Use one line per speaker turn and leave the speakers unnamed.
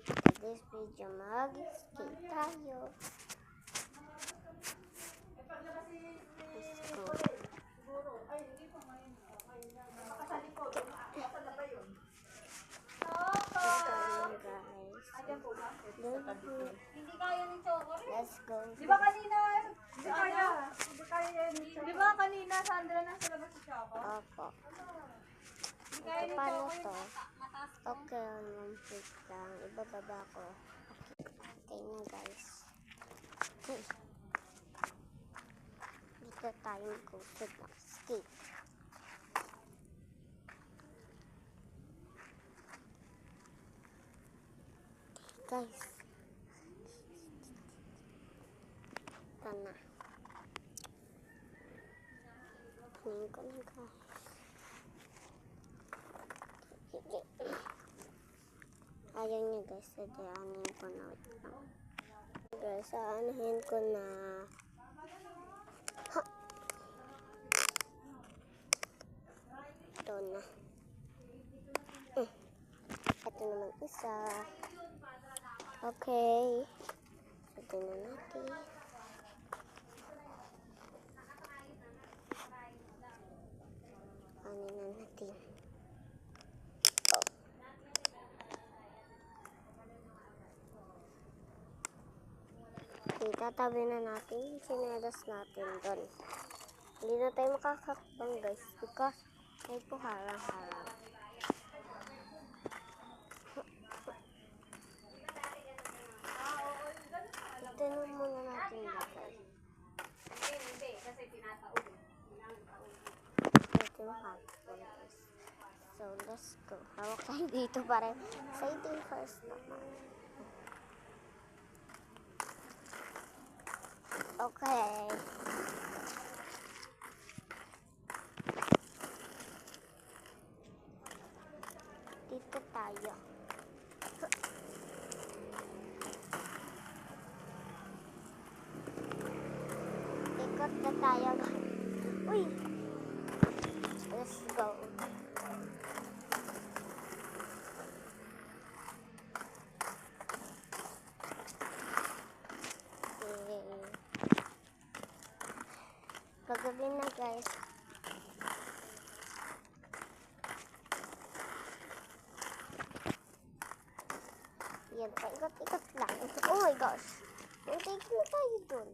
this video, mag-skate tayo. Let's go.
Hindi kaya ni Choco.
Let's go.
Di ba kanina? Di ba kanina, Sandra, nasa labas si Choco?
Opo.
Hindi kaya ni
Paano
Choco
to?
mataas.
Okay, one pick lang. Ibababa ko. Okay na, guys. Dito tayo go-to ng skate. Guys. Ito na. Tingin ko na, guys. Ayaw niya, guys. Sadyanin ko na. Guys, aanahin ko na. Ha! Ito na. Ito naman isa. Okay. Ito na natin. Ano na natin? Oh. Okay, tatabi na natin yung sinelas natin doon. Hindi na tayo makakakbang, guys, because may po harang-harang. Ito na muna natin lagay.
Hindi, kasi tinataon.
Ito yung hapon, guys. So, let's go. Hawak tayo dito para exciting first naman. Okay. Dito tayo. Ikot na tayo. Uy! Let's go. Paggabi na, guys. Yan, paikot-ikot lang. Oh my gosh. Take na tayo dun.